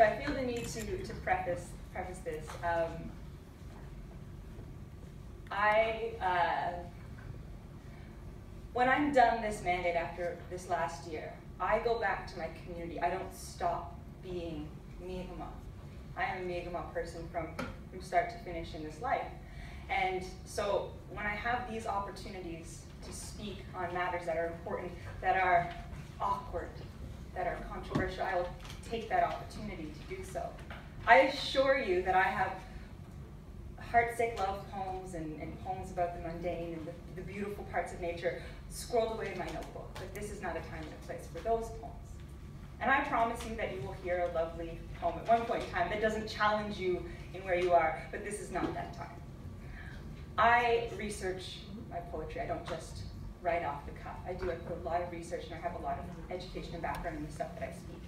So I feel the need to preface this. When I'm done this mandate after this last year, I go back to my community. I don't stop being Mi'kmaq. I am a Mi'kmaq person from start to finish in this life. And so when I have these opportunities to speak on matters that are important, that are awkward, that are controversial, I will take that opportunity to do so. I assure you that I have heartsick love poems and poems about the mundane and the beautiful parts of nature scrolled away in my notebook, but this is not a time and a place for those poems. And I promise you that you will hear a lovely poem at one point in time that doesn't challenge you in where you are, but this is not that time. I research my poetry. I don't just write off the cuff. I do a lot of research, and I have a lot of education and background in the stuff that I speak.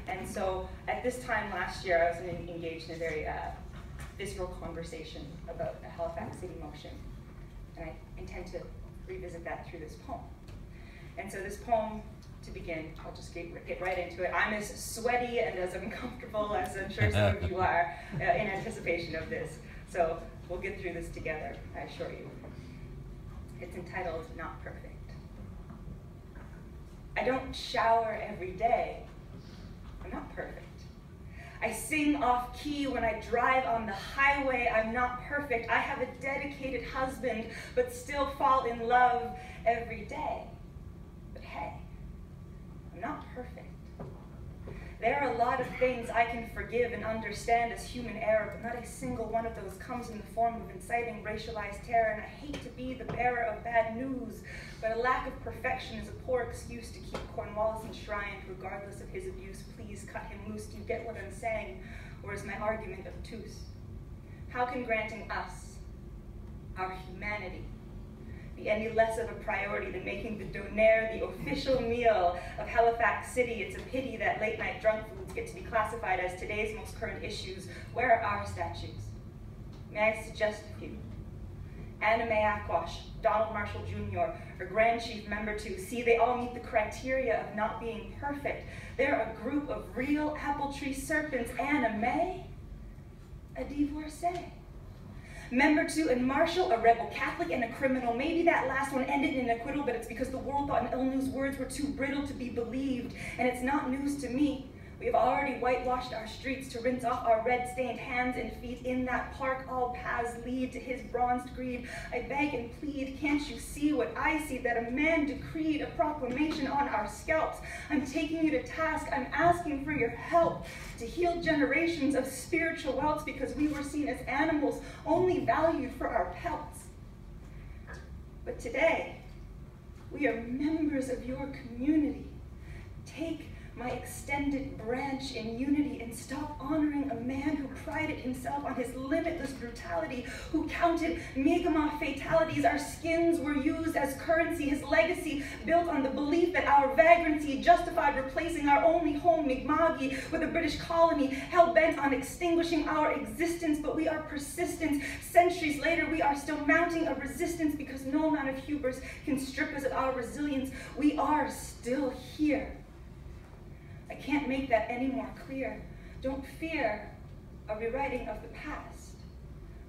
And so at this time last year, I was engaged in a very visceral conversation about the Halifax City motion. And I intend to revisit that through this poem. And so this poem, to begin, I'll just get right into it. I'm as sweaty and as uncomfortable as I'm sure some of you are in anticipation of this. So we'll get through this together, I assure you. It's entitled, Not Perfect. I don't shower every day. I'm not perfect. I sing off key when I drive on the highway. I'm not perfect. I have a dedicated husband, but still fall in love every day. But hey, I'm not perfect. There are a lot of things I can forgive and understand as human error, but not a single one of those comes in the form of inciting racialized terror, and I hate to be the bearer of bad news, but a lack of perfection is a poor excuse to keep Cornwallis enshrined regardless of his abuse. Please cut him loose. Do you get what I'm saying? Or is my argument obtuse? How can granting us, our humanity, be any less of a priority than making the donair the official meal of Halifax City? It's a pity that late-night drunk foods get to be classified as today's most current issues. Where are our statues? May I suggest a few? Anna Mae Aquash, Donald Marshall Jr., or Grand Chief Member 2. See, they all meet the criteria of not being perfect. They're a group of real apple tree serpents. Anna Mae, a divorcee. Member 2 and Marshall, a rebel Catholic and a criminal. Maybe that last one ended in acquittal, but it's because the world thought Elnu's words were too brittle to be believed. And it's not news to me. We have already whitewashed our streets to rinse off our red-stained hands and feet. In that park, all paths lead to his bronzed greed. I beg and plead, can't you see what I see? That a man decreed a proclamation on our scalps. I'm taking you to task. I'm asking for your help to heal generations of spiritual welts because we were seen as animals, only valued for our pelts. But today, we are members of your community. Take my extended branch in unity and stop honoring a man who prided himself on his limitless brutality, who counted Mi'kmaq fatalities. Our skins were used as currency. His legacy built on the belief that our vagrancy justified replacing our only home, Mi'kma'ki, with a British colony hell-bent on extinguishing our existence. But we are persistent. Centuries later, we are still mounting a resistance because no amount of hubris can strip us of our resilience. We are still here. I can't make that any more clear. Don't fear a rewriting of the past,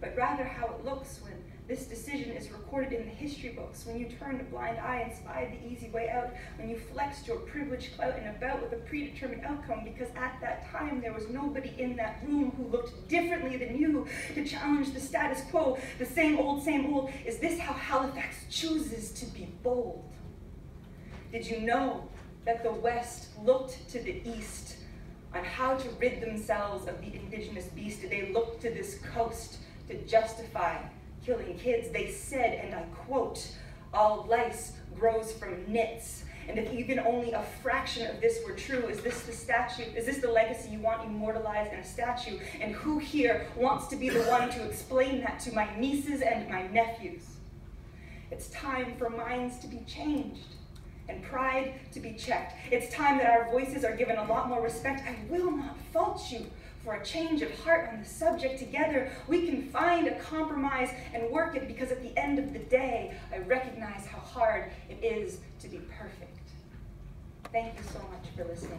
but rather how it looks when this decision is recorded in the history books, when you turned a blind eye and spied the easy way out, when you flexed your privileged clout in a bout with a predetermined outcome, because at that time there was nobody in that room who looked differently than you to challenge the status quo. The same old, is this how Halifax chooses to be bold? Did you know that the West looked to the East on how to rid themselves of the indigenous beast? Did they look to this coast to justify killing kids? They said, and I quote, all lice grows from nits. And if even only a fraction of this were true, is this the legacy you want immortalized in a statue? And who here wants to be the one to explain that to my nieces and my nephews? It's time for minds to be changed and pride to be checked. It's time that our voices are given a lot more respect. I will not fault you for a change of heart on the subject. Together, we can find a compromise and work it, because at the end of the day, I recognize how hard it is to be perfect. Thank you so much for listening.